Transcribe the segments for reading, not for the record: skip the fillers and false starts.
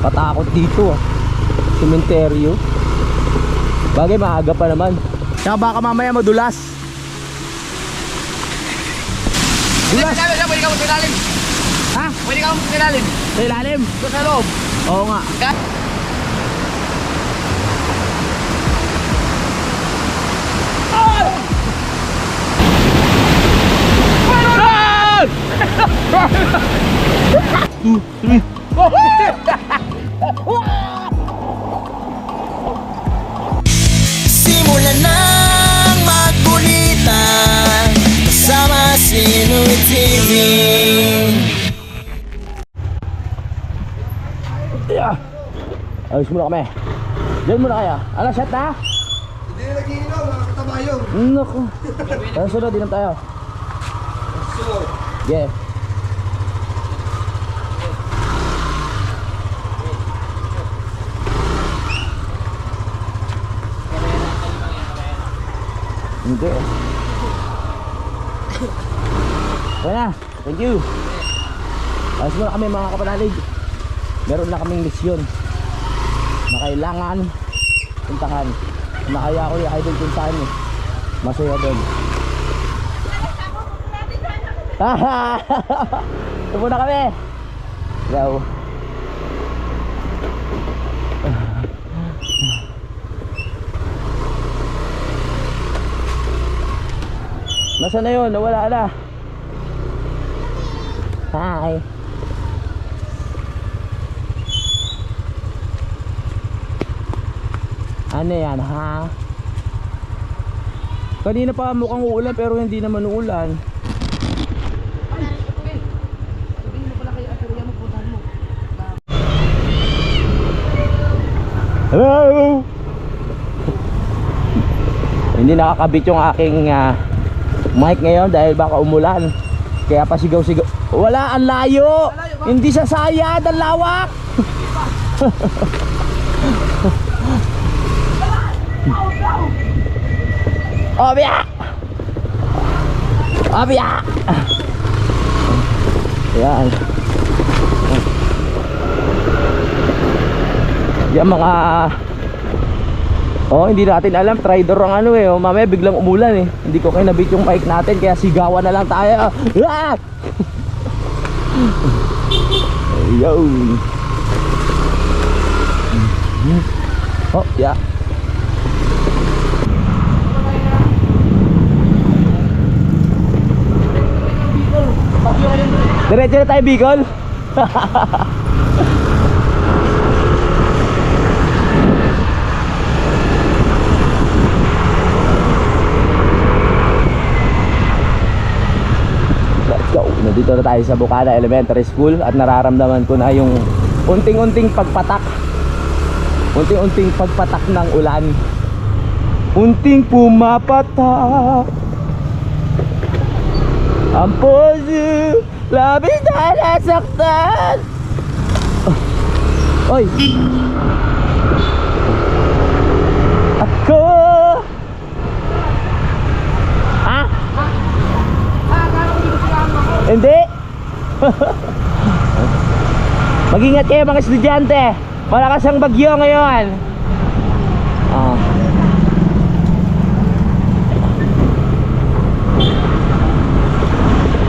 Patakot dito ah. Sementeryo. Bagay maaga pa naman. Kaya baka mamaya madulas. Dulas! Pwede ka mo sa ilalim. Ha? Pwede ka mo sa ilalim. Sa ilalim? Doon sa loob. Oo nga. Simulan nang magkulitan kasama si Nuit TV. Yeah. Ayos muna kami. Diyan muna kaya. Ano, set na? Hindi na nag-iinom, nakakatabayo. Naku. Ayos sunod, din tayo. Yeah. Hindi eh. Kaya na. Thank you. Ayos muna kami mga kapanalig. Meron na kaming misyon na kailangan puntahan. Nakaya ko yung idol kung saan eh. Masaya doon. Ito muna kami. Go. Nasaan na yun? Nawala na. Hi. Ano yan ha? Kanina pa mukhang uulan pero hindi naman uulan. Hello! Hindi nakakabit yung aking mic ngayon dahil baka umulan. Kaya pasigaw-sigaw. Wala, ang layo! Hindi sa sayad, ang lawak! Obya! Obya! Yan. Yan mga hindi natin alam, Tridor ang ano eh. Mamaya biglang umulan eh. Hindi ko kinabit yung mic natin kaya sigawan na lang tayo. Ah! Yo. Oh, yeah. Diretso na tayo Bicol. Let's go. Nandito na tayo sa Bukana Elementary School at nararamdaman ko na yung unting-unting pagpatak. Unting-unting pagpatak ng ulan. Unting pumapatak ang puso, labis na nasaktan. Oy! Ako! Ha? Hindi! Mag-ingat kayo mga estudyante. Malakas ang bagyo ngayon.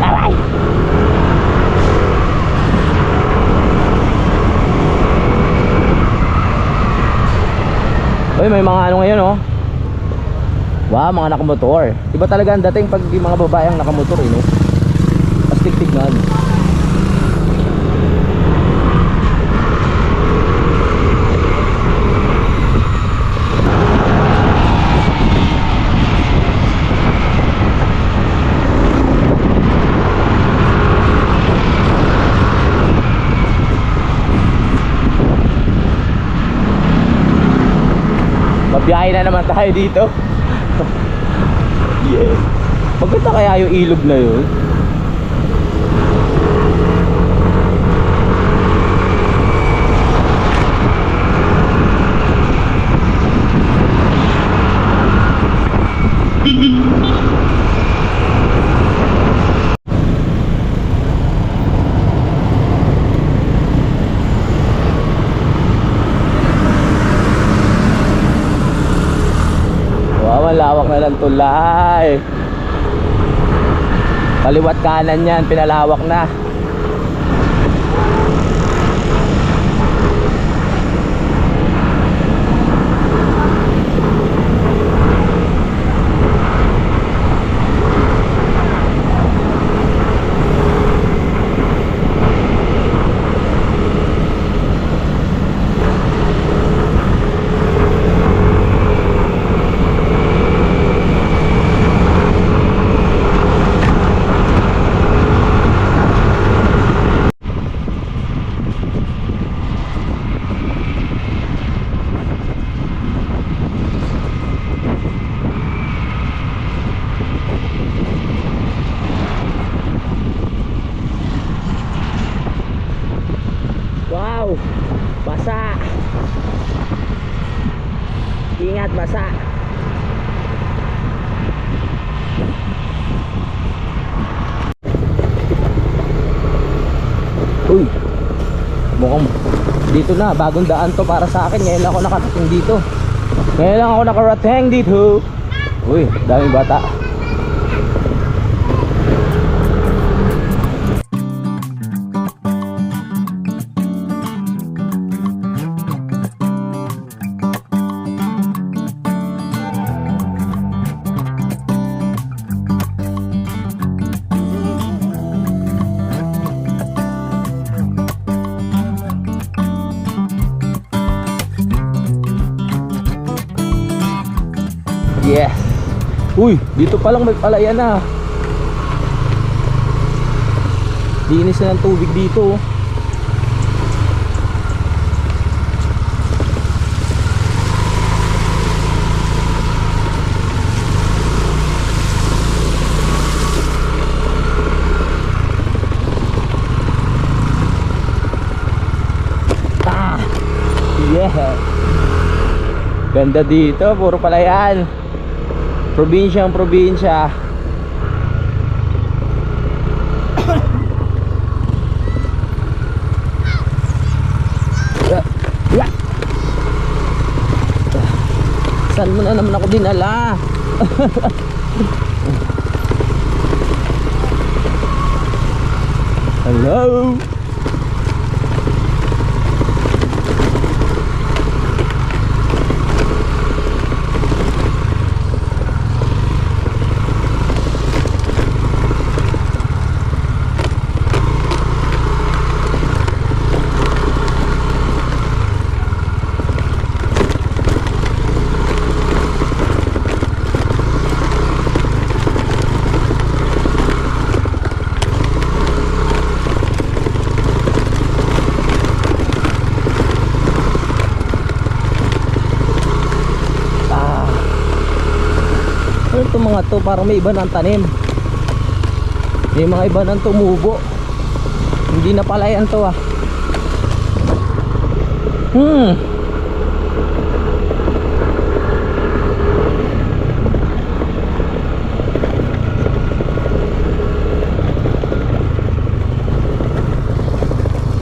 Aray! Uy, may mga ano ngayon oh. Wow, mga nakamotor. Iba talaga ang dating pag yung mga babae ang nakamotor eh, no? Astig-tignan. Biyahe na naman tayo dito. Yeah. Maganda kaya yung ilog na yun. naman ang tulay. Kaliwat kanan yan, pinalawak na. Wow, basa. Ingat, basa. Uy, mukhang dito na, bagong daan to para sa akin. Ngayon lang ako nakarating dito. Ngayon lang ako nakarating dito. Uy, daming bata. Yes. Uy, dito pa lang may palayan na. Linis na ng tubig dito. Ah, yeah. Ganda dito, puro palayan. Probinsyang probinsya. Yeah. Saan mo na naman ako dinala? Hello. Itong mga to parang may iba ng tanim. May mga iba ng tumubo. Hindi na palayan to ah.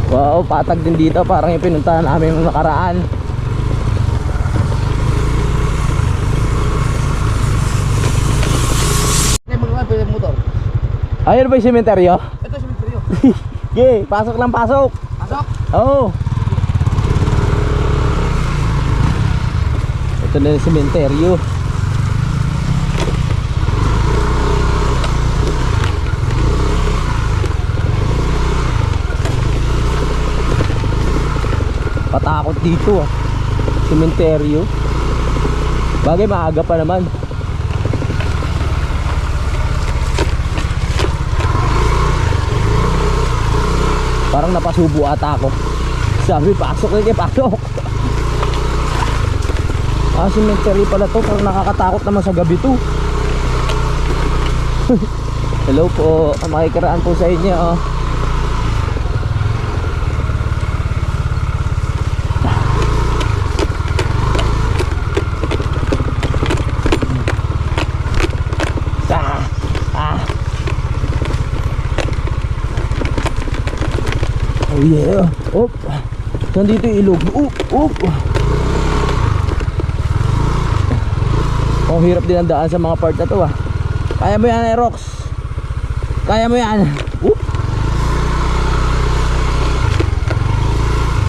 Wow, patag din dito. Parang yung pinuntahan namin nung nakaraan. Ayun ba yung sementeryo? Ito si Misterio. Okay, pasok lang, pasok. Pasok. Oo. Ito na yung sementeryo. Patakot dito ah. Sementeryo. Bagay maaga pa naman. Parang napasubo ata ako. Sabi, pasok na kayo, pasok. Ah, cemetery pala to. Parang nakakatakot naman sa gabi to. Hello po, makikiraan po sa inyo. Oh yeah. Op. Saan dito ilog? Op. Oh, hirap din ang daan sa mga part na to ah. Kaya mo yan, Aerox. Kaya mo yan. Whoop.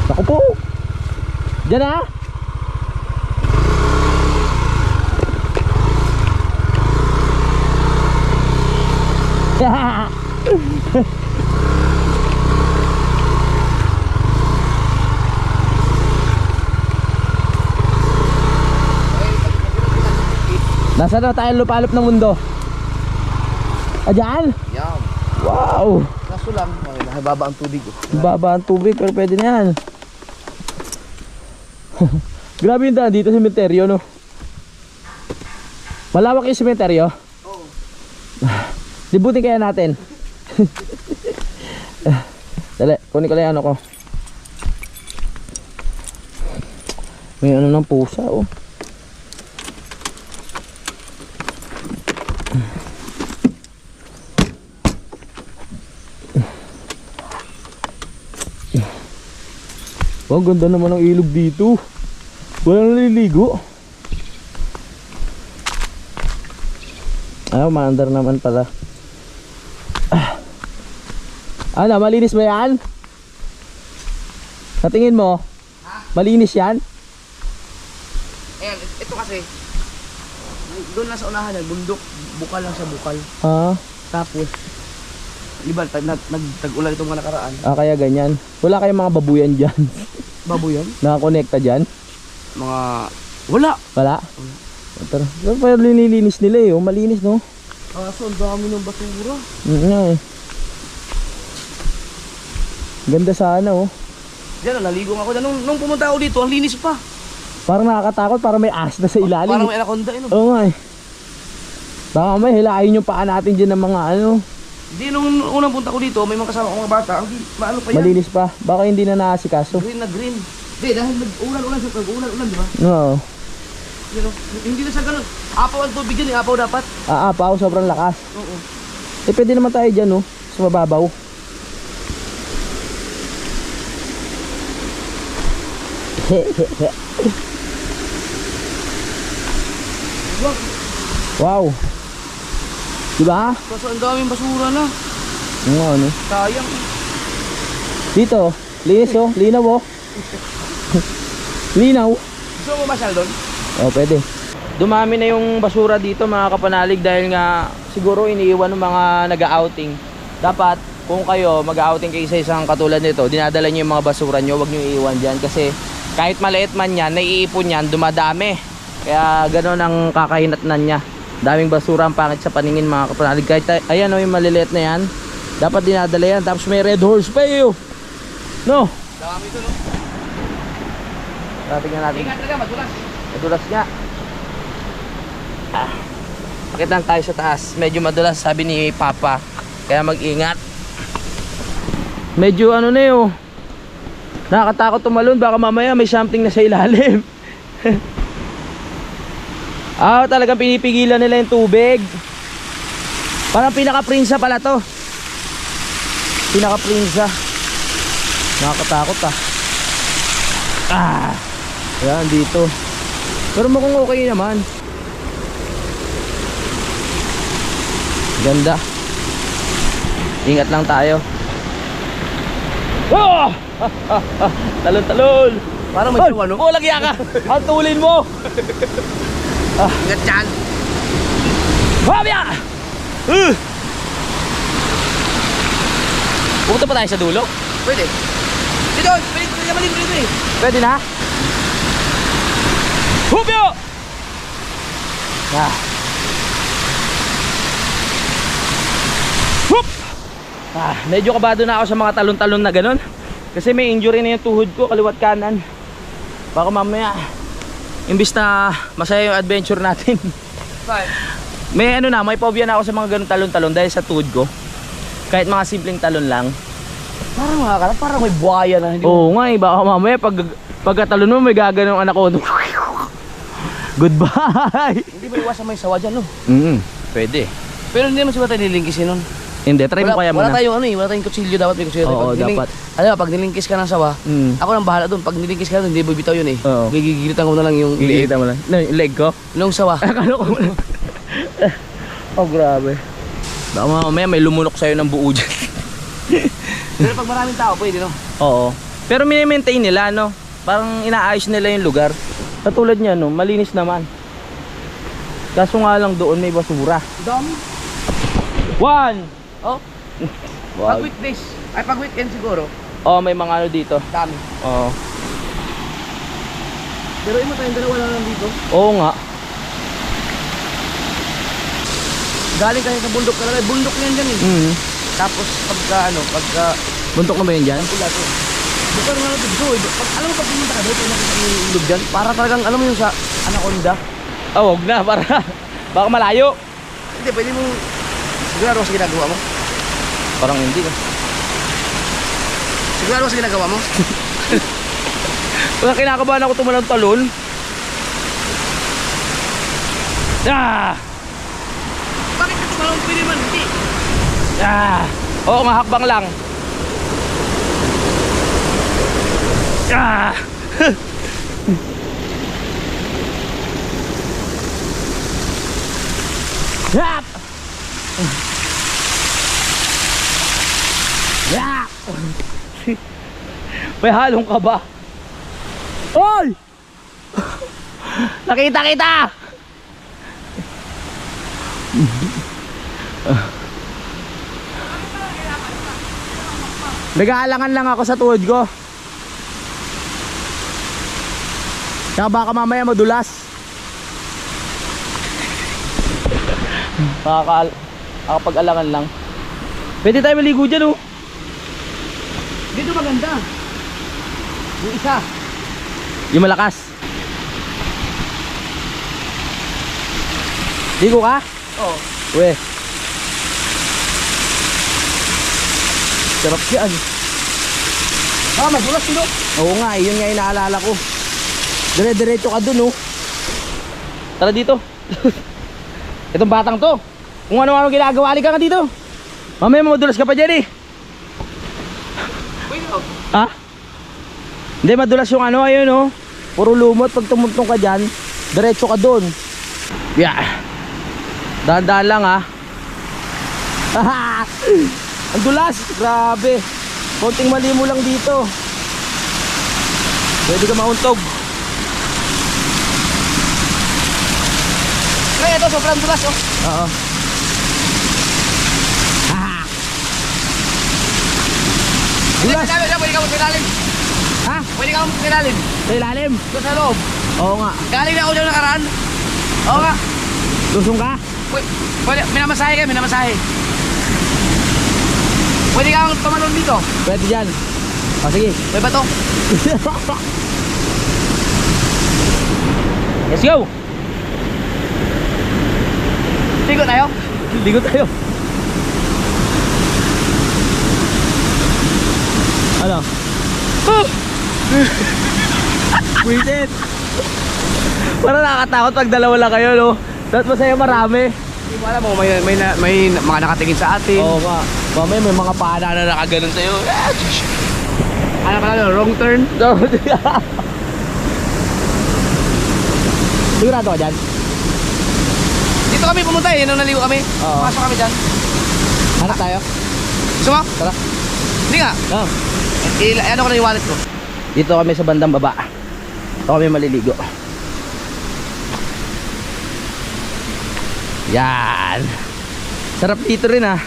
Naku po. Diyan na. Nasa na tayo lupalop ng mundo? Ayan? Yan. Wow! Kaso lang, nahibaba ang tubig. Baba ang tubig pero pwede na yan. Grabe yung daan dito sa sementeryo, no? Malawak yung sementeryo? Oo. Libutin kaya natin. Dali, kunin ko lang yung ano ko. May ano ng pusa, oh. Oh, ganda naman ng ilog dito. Walang naliligo. Ayaw, maandar naman pala. Ano, malinis ba yan? Sa tingin mo? Malinis yan? Ayan, ito kasi. Doon lang sa unahan, bundok. Bukal lang siya, bukal. Ha? Tapos, liban, nagtag-ulan itong mga nakaraan. Ah, kaya ganyan. Wala kayong mga babuyan dyan. Baboy yan? Nakakonekta dyan? Mga... Wala! Wala? Tara. Pero linilinis nila eh. Oh, malinis, no? Kaso, ang dami ng basura. Nga eh. Ganda sana, oh. Diyan, naligo ako dyan. Nung pumunta ako dito, ang linis pa. Parang nakakatakot. Parang may asna sa ilalim. Parang may anaconda, eh, no? Oo nga eh. Baka may hilahin yung paa natin dyan ng mga ano. Hindi, nung unang punta ko dito, may mga kasama akong mga bata. Ang maano pa yan? Malinis pa. Baka hindi na naasikaso. Green na green. Hindi, dahil nag-ulan-ulan siya. Nag-ulan-ulan, di ba? Oo. You know, hindi na siya ganun. Apaw ang tubig yan, eh. Apaw dapat. Aapaw, sobrang lakas. Oo. Eh pwede naman tayo dyan, no? Sa mababaw. Wow. Diba? Kaso ang daming basura na. Yung ano. Sayang. Dito, linis oh. Linaw oh. Linaw. Gusto mo masyal doon? Oh, pwede. Dumami na yung basura dito mga kapanalig dahil nga siguro iniiwan ng mga nag-outing. Dapat kung kayo mag-outing kayo sa isang katulad nito, dinadala nyo yung mga basura nyo, wag nyo iiwan dyan kasi kahit maliit man yan, naiipon yan, dumadami. Kaya gano'n ang kakahinatnan niya. Daming basura ang pangit sa paningin mga kapanalig. Kahit ayan o yung maliliit na yan, dapat dinadala yan. Tapos may red horse pa yun. No? Dami ito, no? Tingnan natin. Ingat talaga, madulas. Madulas nga. Bakit lang tayo sa taas? Medyo madulas sabi ni Papa. Kaya mag-ingat. Medyo ano na yun. Nakakatakot tumalon. Baka mamaya may something na sa ilalim. Talagang pinipigilan nila yung tubig. Parang pinaka-prinsa pala to. Pinaka-prinsa. Nakakatakot Ayan dito. Pero mukhang okay naman. Ganda. Ingat lang tayo. Talon-talon. Parang may ano? Oh, lagyan ka. Hantulin mo. Ingat dyan. Babya! Pupunta pa tayo sa dulo? Pwede. Dito, pwede ko naman dito eh. Pwede na? Hubyo! Hup! Medyo kabado na ako sa mga talon-talon na ganun. Kasi may injury na yung tuhod ko, kaliwat kanan. Baka mamaya, imbis na masaya yung adventure natin. Bye. May ano na, may phobia na ako sa mga ganun talon-talon dahil sa tuhod ko. Kahit mga simpleng talon lang. Parang makakala, parang may buhaya na. Oo nga eh, baka mamaya pagkatalon mo may gaganong anak ko. Goodbye! Hindi ba iwasan may sawa dyan, no? Pwede. Pero hindi naman siya tayo nilingkisin nun. Hindi, try mo kaya Wala muna. tayong ano wala tayong kutsilyo, dapat may kutsilyo. Oo, Pag dapat. Alam mo, pag nilingkis ka ng sawa, Mm. ako nang bahala doon. Pag nilingkis ka doon, hindi bibitaw yun eh. Oo. Gigigilitan ko na lang yung leeg. Kikita mo lang. No, yung leg ko? Nung sawa. Akala ko. Oh, grabe. Baka mamaya may lumunok sa'yo ng buo dyan. Pero pag maraming tao, pwede no? Oo. Pero mini-maintain nila, no? Parang inaayos nila yung lugar. Katulad niya, no? Malinis naman. Kaso nga lang doon may basura. Dami. 1! Oh, pag weekdays, ay pag weekend siguro, Oh, may mga ano dito. dami. Oo. Pero imo tayong dalawa lang dito. Oo nga. Galing kayo sa bundok talaga, bundok yan dyan eh. Mm. Tapos pagka Buntok na ba yun dyan? pula to. Bukar nga natin doon. Alam mo pag pumunta ka doon, kung nakita mo yung ilog dyan, para talagang, alam mo yung sa Anaconda. Oh, wag na. Para baka malayo. Hindi, pwede mo, sigurado sa ginagawa mo. Parang hindi ka. Sigurado sa ginagawa mo. Wala, kinakabahan ako tumalang talon. Ah! Bakit ito malong pwede man? Hindi. Ah! Oo nga, hakbang lang. Ah! Yap! Yap! May halong ka ba? Oy! Nakita kita! Nag-aalangan lang ako sa tuhod ko. Kaya baka mamaya madulas. Nakakapag-alangan lang. Pwede tayo maligo dyan oh. Dito maganda. Yung isa. Yung malakas. Ligo ka? Oo. Uwe. Sarap yan. Madulas yun. Oo nga, yun nga yung naalala ko. Dire-diretso ka dun oh. Tara dito. Itong batang to, kung ano-ano ginagawa, halika ka dito. Mamaya madulas ka pa dyan eh. Pwede ko. Ha? Hindi, madulas yung ano, ayun oh. Puro lumot, pag tumuntong ka dyan, diretso ka dun. Yeah. Dahan-dahan lang ha. Ang dulas, grabe. Konting mali mo lang dito, pwede ka mauntog. Kaya ito, sobrang dulas oh. Oo. Dulas. Pwede ka mo pinalim. Ha? Pwede ka mo pinalim. Sa ilalim? Doon sa loob. Oo nga. Galing na ako dyan nakaraan. Oo nga. Lusong ka? Pwede, minamasahe kayo, minamasahe. Pwede kang tumalon dito. Pwede dyan. O sige. May bato. Let's go. Ligo tayo. Ligo tayo. Ano? Wait. Parang nakakatakot pag dalawa lang kayo, no? Dapat masaya marami. Hindi mo alam mo, may mga nakatingin sa atin. Oo nga. Mamaya may mga pana na nakaganon sa'yo. Ano ka lang, wrong turn. Sigurado ka dyan? Dito kami pumunta eh, nung naligo kami. Oo. Pasok kami dyan. Hanap tayo? Gusto mo? Tara. Hindi nga. Oh. Ano ko na yung wallet ko? Dito kami sa bandang baba. Dito kami maliligo. Yan. Sarap dito rin ah.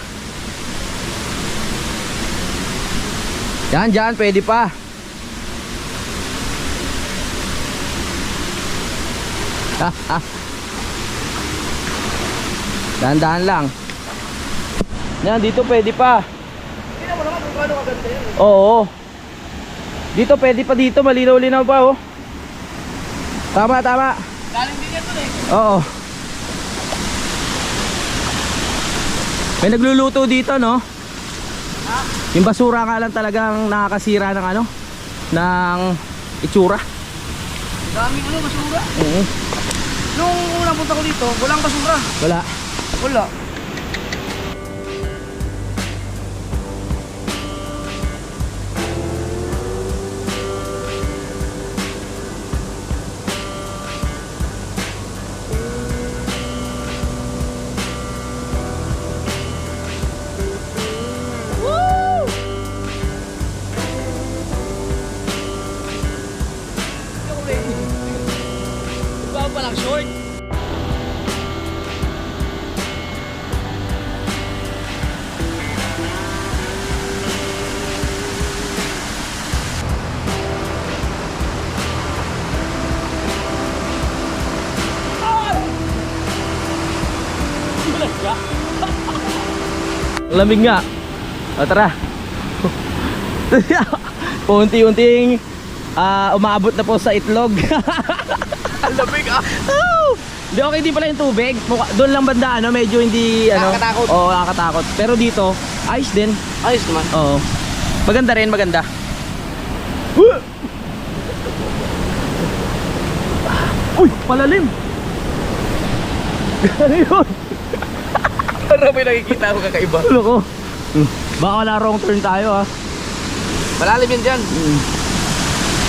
Yan, dyan, pwede pa. Dahan-dahan lang. Yan, dito pwede pa. Hindi mo naman kung paano kaganda yun. Oo. Dito pwede pa dito, malinaw-linaw pa oh. Tama, tama. Galing din yan dun eh. Oo. May nagluluto dito, no? Ha? Yung basura nga lang talagang nakakasira ng ano, ng itsura. Dami ano, basura. Oo. Nung unang punta ko dito, walang basura. Wala. Wala. walang short. Lamig nga. O tara. Unti-unting umaabot na po sa itlog. Ang lamig ah. Hindi, okay, hindi pala yung tubig. Doon lang banda, ano, medyo hindi, ano. Nakakatakot. Oo, nakakatakot. Pero dito, ayos din. Ayos naman. Oo. Maganda rin, maganda. Uy, palalim. Ano yun? Parang may nakikita ako kakaiba. Ano ko? Baka wala wrong turn tayo, ha. Malalim yun dyan.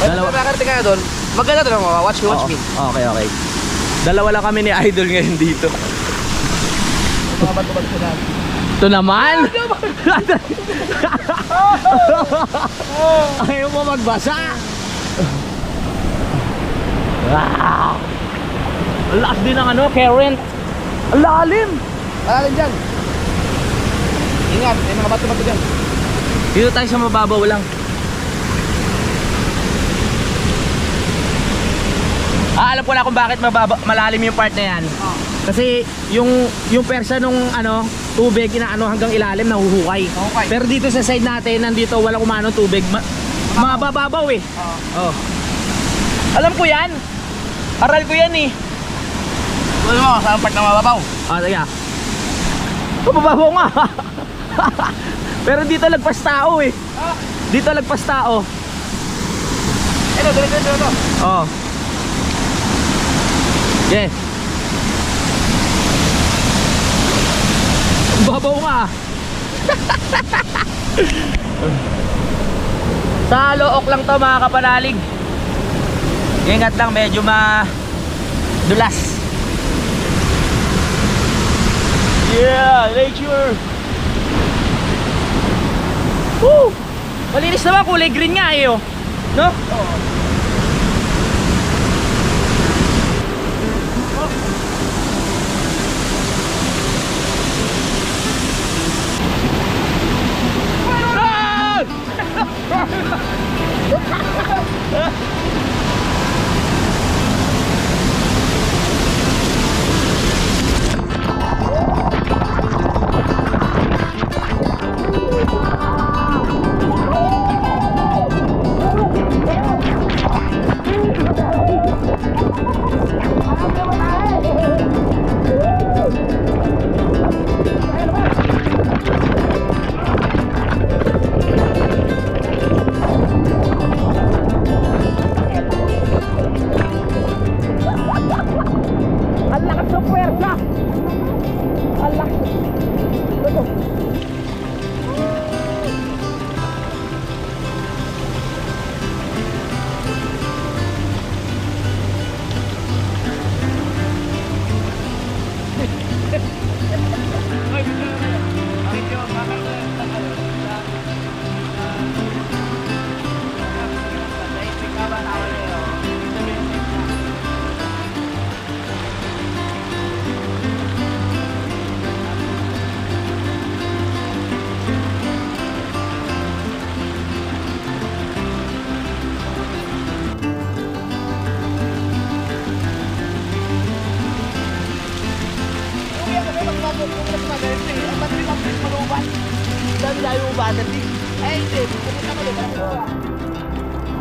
Dalawa. Kung nakarating kayo doon, maganda doon ako. Watch me, watch me. Okay, okay. Dalawa lang kami ni Idol ngayon dito. Mga bato-bato na. Ito naman! Ayaw mo magbasa! Wow! Ang lakas din ng ano, current! Ang lalim! Malalim dyan. Ingat, may mga bato-bato dyan. Dito tayo sa mababaw lang. Alam ko na kung bakit malalim yung part na yan. Kasi yung persa nung ano, tubig inaano hanggang ilalim nahuhukay. Nahuhukay. Pero dito sa side natin, nandito walang umano tubig. Mabababaw eh. Oh. Alam ko yan. Aral ko yan eh. Tuloy mo, saan part na mababaw? Teka. Mababaw nga. Pero dito lagpas tao eh. Dito lagpas tao. Ito, dito. Oh. Yeah. Babaw nga. Sa look lang to mga kapanalig. Ingat lang, medyo dulas. Yeah, nature. Woo! Malinis naman, kulay green nga eh, oh. No? Oo.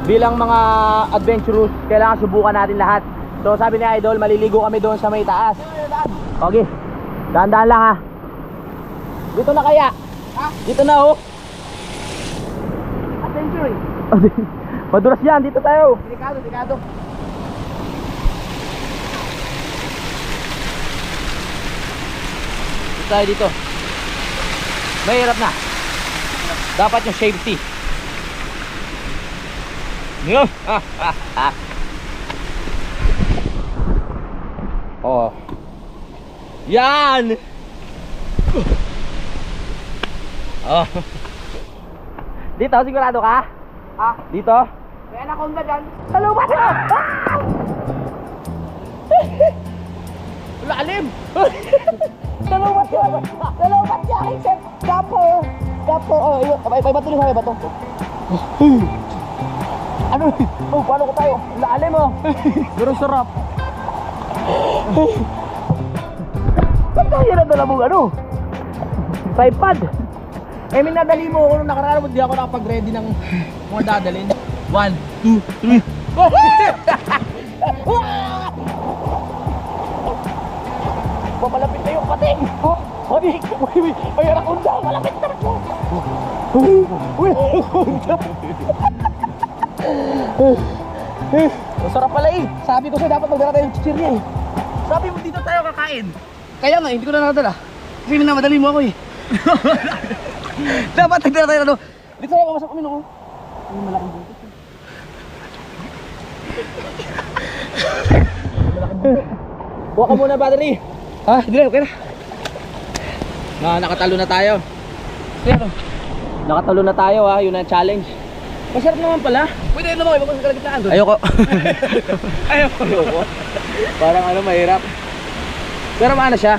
Bilang mga adventurous, kailangan subukan natin lahat. So sabi ni Idol, maliligo kami doon sa may taas. Okay, dahan-dahan lang ha. Dito na kaya? Ha? Dito na oh. Adventure eh. Madulas yan, dito tayo. Delikado, delikado. Dito tayo dito. Mahirap na. Dapat yung safety. Oh. Yan. Oh. Dito sigurado ka? Ha? Dito? May anaconda dyan. Hello, bata. Lalim! Dalawat siya aking set. Gapo. Oh, may bato rin sa may bato. Ano? Oh, paano ko tayo? Lalim oh. Pero sarap. Ba't kaya nadala mong ano? Tripod. Eh, minadali mo ako nung nakaraan mo. Di ako nakapag-ready ng mga dadalhin. 1, 2, 3. Papalapit na yung pating. Hoy, may anaconda. Malapit na rin mo. Uy, anaconda. Masarap pala eh. Sabi ko sa'yo dapat magdala tayo ng chichirya eh. Sabi mo dito tayo kakain. Kaya nga, hindi ko na nakadala. Kasi minamadali mo ako eh. Dapat nagdala tayo na no. Dito tayo kamasap kami no. Ang malaking dito. Buka ka muna battery. Ha? Hindi na, okay na. Nakatalo na tayo. Kaya no. Nakatalo na tayo ha. Yun ang challenge. Masarap naman pala. Pwede yun naman, iba ko sa kalagitnaan doon. Ayoko. Ayoko. Parang ano, mahirap. Pero ano siya?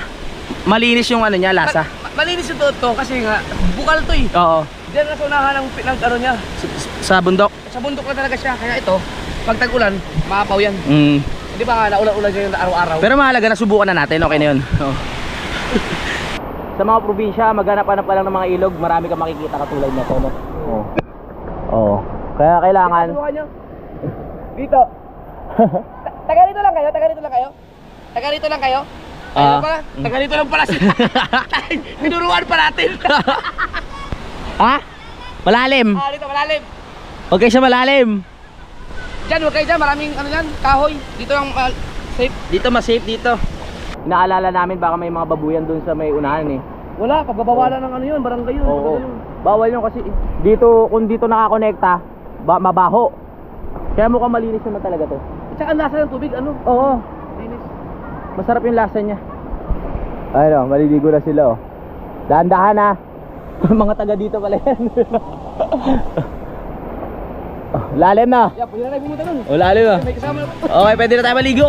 Malinis yung ano niya, lasa. Malinis yung to kasi nga, bukal to eh. Oo. Diyan na sa unahan ng ano niya. Sa bundok. Sa bundok na talaga siya. Kaya ito, pag tag-ulan, maapaw yan. Mm. Di ba nga, naulan-ulan siya yung araw-araw. Pero mahalaga na subukan na natin. Okay na yun. Oo. Sa mga probinsya, maghanap-hanap ka lang ng mga ilog. Marami kang makikita katulad na ito. No? Oo. Oo. Kaya kailangan. Subukan niyo. Dito. Taga rito lang kayo? Taga rito lang kayo? Taga rito lang kayo? Ayun pala. Taga rito lang pala siya. Tinuruan pa natin. Ha? Malalim. Dito malalim. Huwag kayo siya malalim. Diyan, huwag kayo dyan. Maraming ano dyan, kahoy. Dito lang safe. Dito mas safe dito. Inaalala namin baka may mga babuyan dun sa may unahan eh. Wala, pagbabawalan ng ano yun, barangay yun. Oo. Bawal yun kasi dito, kung dito nakakonekta, mabaho. Kaya mukhang malinis naman talaga to. Tsaka ang lasa ng tubig, ano? Oo. Linis. Masarap yung lasa niya. Ayun, maliligo na sila oh. Dahan-dahan ha. Mga taga dito pala yan. Lalim na. Yeah, pwede na tayo pumunta nun. O lalim na. May kasama na. Okay, pwede na tayo maligo.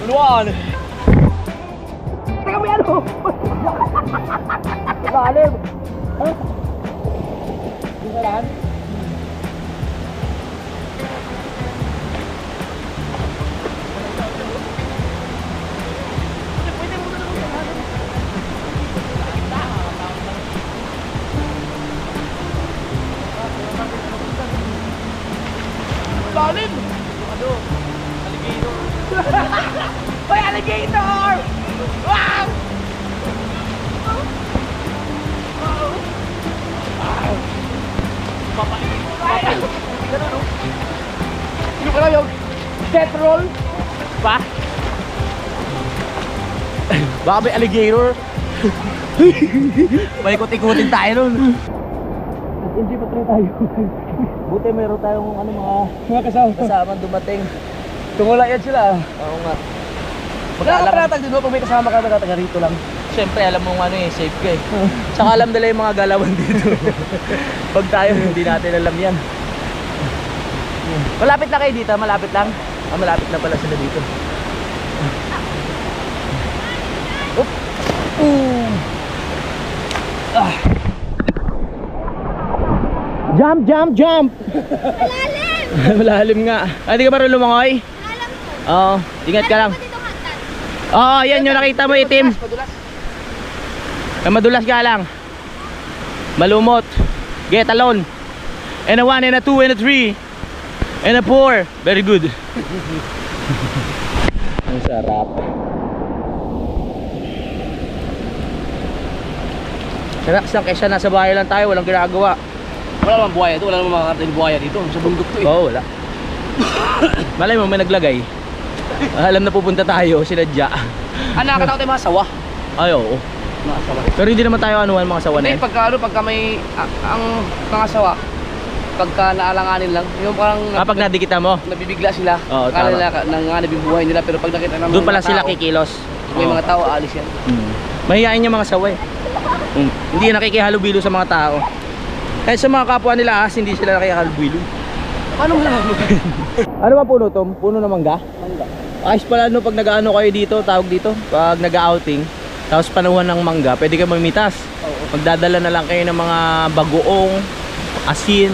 Tuluan. Teka mo yan oh. Lalim. Dito lang. Lalim! Ano? Alligator! Hoy, alligator! Wow! Papain! Ganun, no? Sino ka lang yung death roll? Pa? Baka may alligator. May ikot-ikotin tayo nun. Hindi pa tayo. Buti meron tayong ano, mga kasama dumating. Tumula yan sila. Oo nga. Magkakapalatag din mo pag may kasama ka na taga rito lang. Siyempre alam mo ano eh, safe ka eh. Tsaka alam nila yung mga galawan dito. Pag tayo hindi natin alam yan. Malapit na kayo dito, malapit lang. Malapit na pala sila dito. Oop. Jump, jump, jump! Malalim! Malalim nga. Hindi ka marunong lumangoy? Alam ko. Oo, ingat ka lang. Dito hagdan. Oo, yan yung nakita mo itim. Madulas. Madulas ka lang. Malumot. Get alone. And a 1 and a 2 and a 3 and a 4. Very good. Ang sarap. Relax lang kaysa nasa bahay lang tayo, walang ginagawa. Wala namang buhaya dito, wala namang makakarating buhaya dito. Sa bundok to eh. Oo, wala. Malay mo may naglagay. Alam na pupunta tayo, sinadya. Nakakatakot tayo mga sawa. Ay, oo. Mga sawa. Pero hindi naman tayo anuhan mga sawa na Hindi, yan. pagka may, ang mga sawa, pagka naalanganin lang, yung parang Kapag nadikita mo, nabibigla sila. Oo, Akala tama. nila nga nabibuhay nila, pero pag nakita ng doon pala mga sila tao, kikilos. may Oo. mga tao, aalis yan. Mahihain yung mga sawa eh. Hindi nakikihalubilo sa mga tao. Kahit sa mga kapwa nila hindi sila nakikihalubilo. Paano mo lang? Ano ba puno to? Puno ng mangga? Mangga. Ayos pala no pag nag-ano kayo dito, tawag dito, pag nag-outing, tapos panuhan ng mangga, pwede kayo mamitas. Magdadala na lang kayo ng mga bagoong, asin,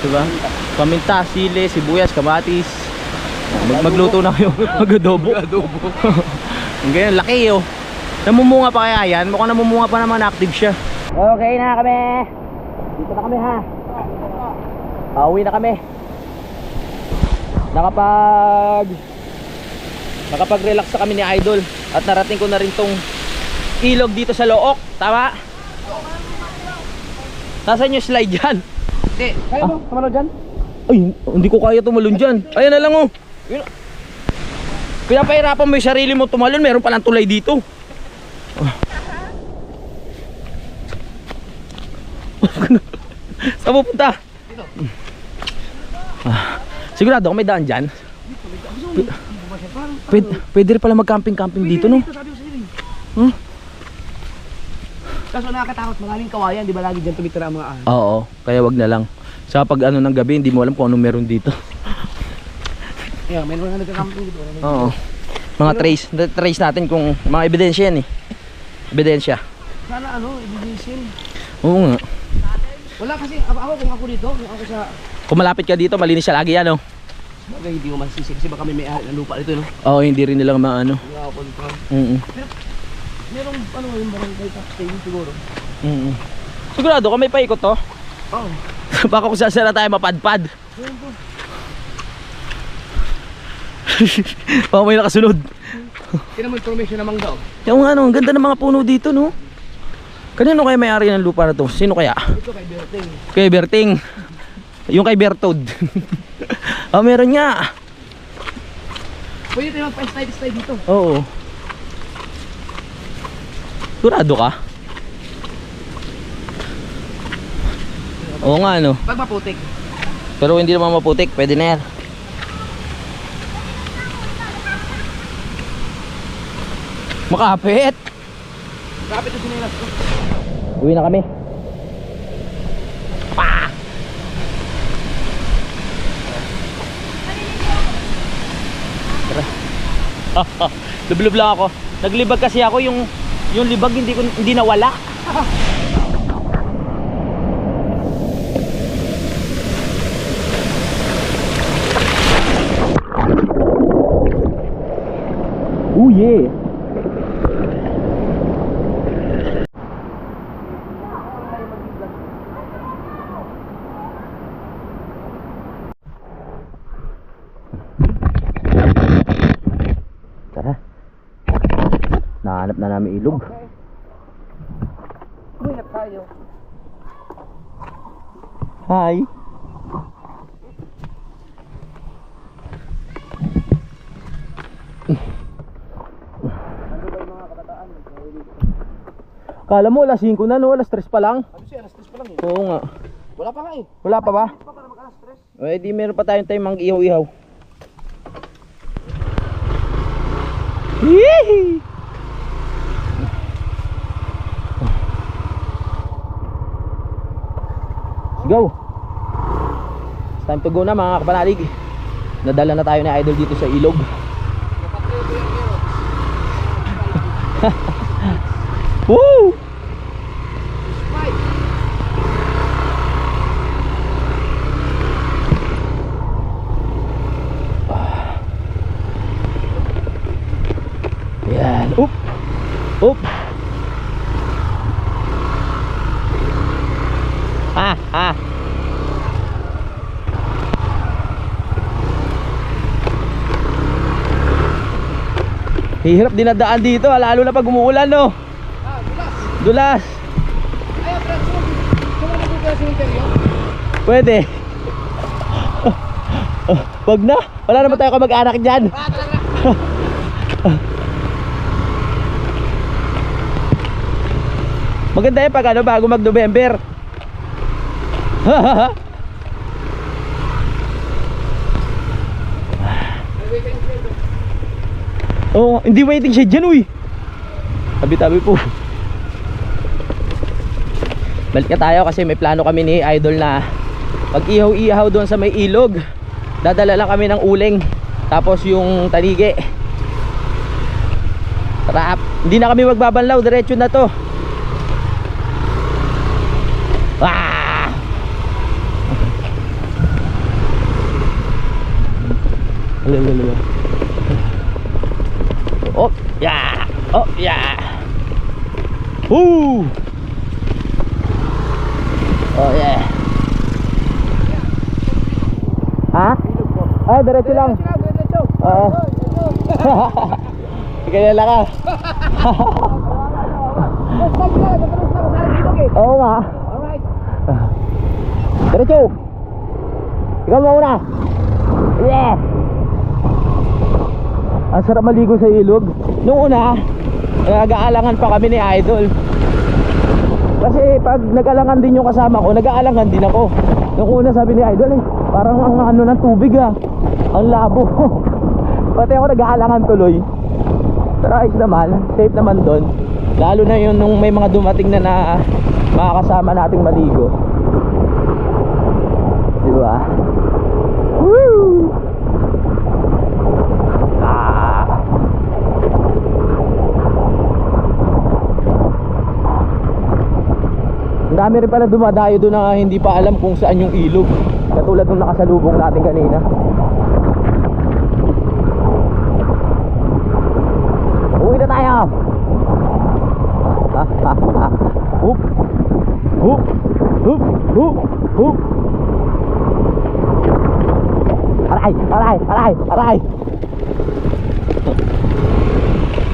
diba? Paminta, sili, sibuyas, kamatis. Magluto na kayo, mag-adobo. Ang ganyan, laki oh. Namumunga pa kaya yan? Mukhang namumunga pa naman, active siya. Okay na kami. Dito na kami ha. Pauwi na kami. Nakapag-relax na kami ni Idol. At narating ko na rin tong ilog dito sa Look. Tama? Nasaan yung slide dyan? Hindi, kaya mo, tumalo dyan? Ay, hindi ko kaya tumalon dyan. Ayan na lang oh. Kaya pahirapan mo yung sarili mo tumalon. Meron palang tulay dito. Saan pupunta? Dito. Sigurado ako may daan dyan. Pwede rin pala mag-camping-camping dito no? Sabi ko sa'yo eh. Huh? Kaso nakakatakot, maraming kawayan, di ba lagi dyan tumitira ang mga ahas? Oo, kaya wag na lang. Sa pag ano ng gabi, hindi mo alam kung ano meron dito. Yeah, may mga nagka-camping dito. Oo. Mga trace natin kung mga ebidensya yan eh. Ebidensya. Sana ano, ibibisin. Oo nga. Wala kasi, ako kung ako dito, kung ako sa... Kung malapit ka dito, malinis siya lagi yan oh. Bagay, hindi mo masisi kasi baka may may-ari ng lupa dito, no? Oo, hindi rin nila maano. Hindi ako confirm. Merong, ano yung barangay captain siguro? Sigurado ka may paikot to? Oo. Baka kung saan tayo mapadpad. Baka may nakasunod. Kaya mo information naman daw. Yung ano, ang ganda ng mga puno dito no. Kanino kaya may-ari ng lupa na to? Sino kaya? Ito kay Berting. Kay Berting. Yung kay Bertod. Oh, meron nga. Pwede tayo magpa-slide dito. Oo. Sigurado ka? Oo nga no. Pag maputik. Pero hindi naman maputik, pwede na yan. Makapit. Kapit na sinilas ko. Uwi na kami. Pa! Tara. Lublub lang ako. Naglibag kasi ako yung libag hindi nawala. Oh yeah. Tara. Nahanap na namin ilog. Uy, tayo. Hi. Kala mo alas 5 na no, alas 3 pa lang. Sabi siya, alas 3 pa lang eh. Oo nga. Wala pa nga eh. Wala pa ba? Pa para mag-alas 3. Eh di meron pa tayong time mag-ihaw-ihaw. Yee! Let's go. It's time to go na mga kapanalig. Nadala na tayo ni Idol dito sa ilog. Woo! Yan. Up. Up. Ha, ha. Hirap dinadaan dito, lalo na pag umuulan, no? Dulas. Dulas. Ayaw, Franz. Kung ano po sa interior? Pwede. Wag na. Wala naman tayo kamag-anak dyan. Talaga. Maganda yan pag ano, bago mag-November. Oh, hindi waiting siya dyan, uy. Tabi-tabi po. Balik na tayo kasi may plano kami ni Idol na pag ihaw-ihaw doon sa may ilog. Dadala lang kami ng uling. Tapos yung talige. Trap. Hindi na kami magbabanlaw, diretso na to. Ah! Lalo. Oh, yeah. Oh, yeah. Woo! Oh, yeah. Ha? Ay, diretso lang. Oo. Ikalala ka. Oo nga. Diretso. Ikaw mauna. Yeah. Ang sarap maligo sa ilog. Noong una, nag-aalangan pa kami ni Idol. Kasi pag nag-alangan din yung kasama ko, nag-aalangan din ako. Noong una sabi ni Idol, parang ang ano ng tubig ang labo. Pati ako nag-aalangan tuloy. Pero ayos naman, safe naman doon. Lalo na yun nung may mga dumating na makakasama nating maligo. Diba? Woo! Ang dami rin pala dumadayo doon na hindi pa alam kung saan yung ilog. Katulad nung nakasalubong natin kanina. Uwi na tayo. Hup. Hup. Hup. Hup. Hup. Aray. Aray. Aray. Aray.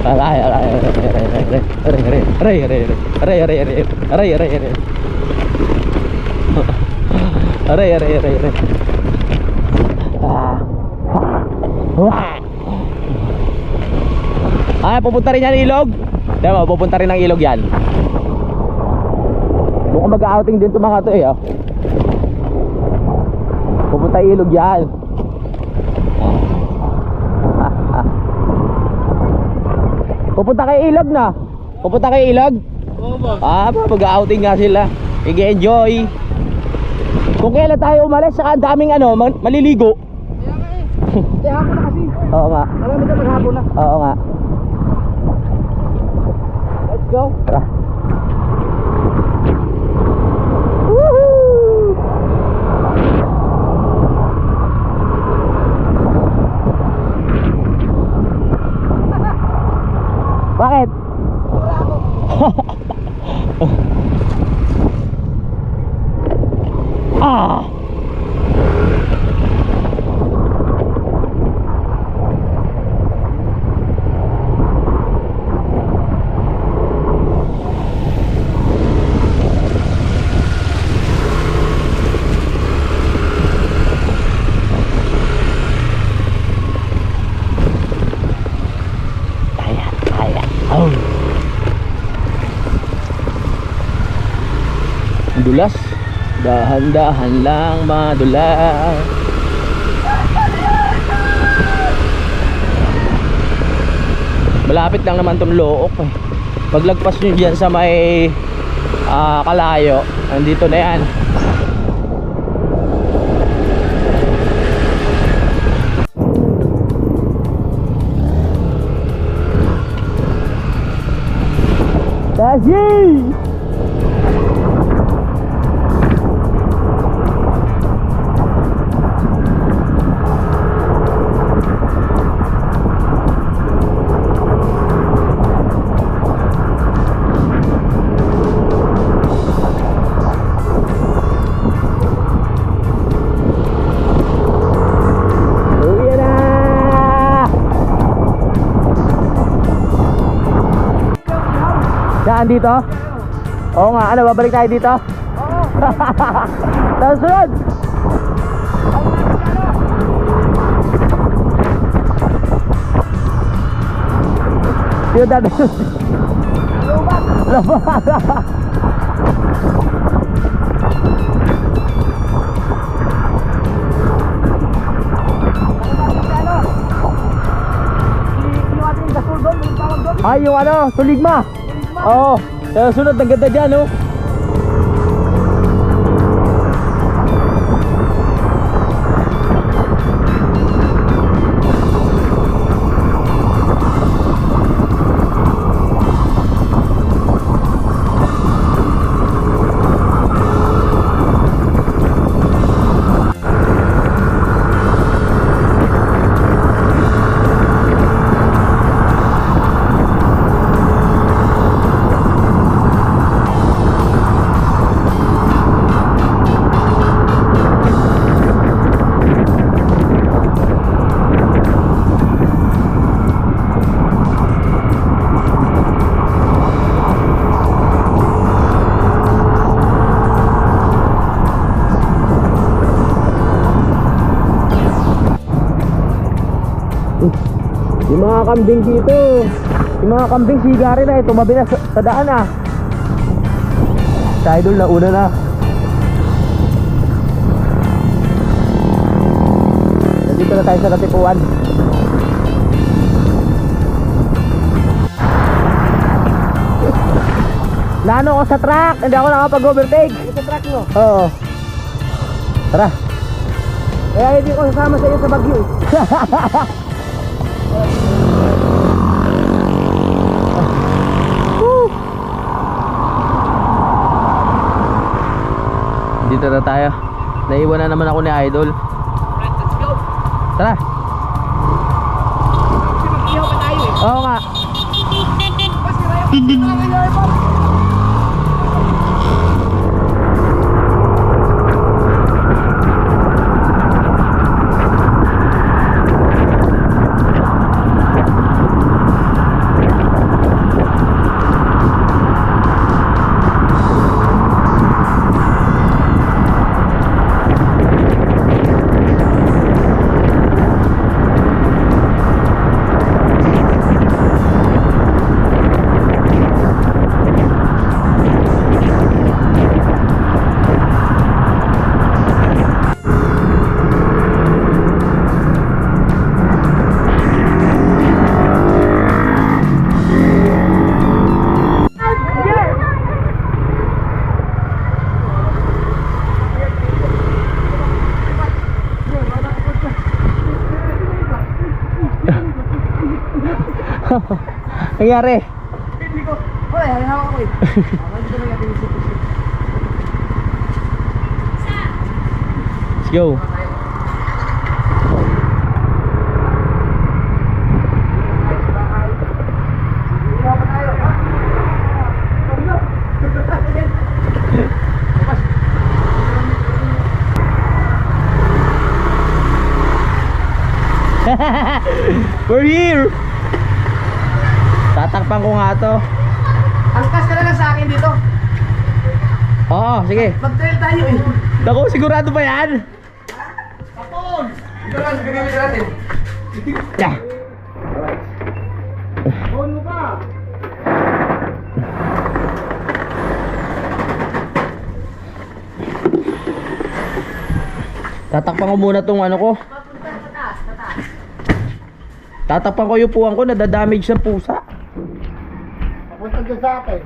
Aray. Aray. Aray. Ah, pupunta rin yan ilog. Diba, pupunta rin ng ilog yan. Mukhang mag-outing din itong mga to eh. Pupunta ilog yan. Pupunta kay ilog na. Pupunta kay ilog. Oo ba? Ah, mag-outing nga sila. I-enjoy. Kung kailan tayo umalis, saka ang daming maliligo. Kaya nga eh. Kaya hapon na kasi. Oo nga. Alam mo ito, maghapon na. Oo nga. Let's go. Tara. Bakit? Ah. Oh. Dulas. Dahan-dahan lang madulas. Malapit lang naman tong Look eh. Paglagpas nyo dyan sa may Kalayo, andito na yan. Dashi! Uwi na! Saan dito? Oo nga, ano, babalik tayo dito? Oo. Tapos sunod. Ciudad. Lubak. Ay, yung Tuligma. Oo. Kaya sunod, ang ganda dyan, oh. Yung mga kambing dito, yung mga kambing sigari na ito, tumabi na sa daan ah. Sa idol na una na. Nandito na tayo sa Katipuan. Naano ako sa truck, hindi ako nakapag-overtake. Sa truck mo. Oo. Tara. Kaya hindi ko sasama sa iyo sa Bagyo. Dito na tayo. Naiwan na naman ako ni Idol. Alright, let's go. Tara. Kasi mag-ihaw pa tayo eh. Oo nga. Mas kaya dito lang kayo eh, Bob. Nangyari. Hindi ko. Wala, hawak ako eh. Hindi ko na natin isip. Let's go. Ihaw pa tayo. We're here. Tatakpan ko nga to. Angkas ka na lang sa akin dito. Oo, sige. Mag-trail tayo eh. Naku, sigurado ba yan? Tapon! Ito lang, gagamit natin. Yeah. Phone mo pa! Tatakpan ko muna tong ano ko. Tatakpan ko yung puwang ko, nadadamage ng pusa. Papunta dyan sa akin.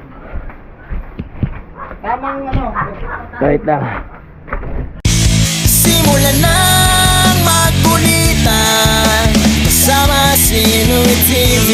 Tamang ano. Wait lang. Simulan ng magkulitan kasama si Nuit TV.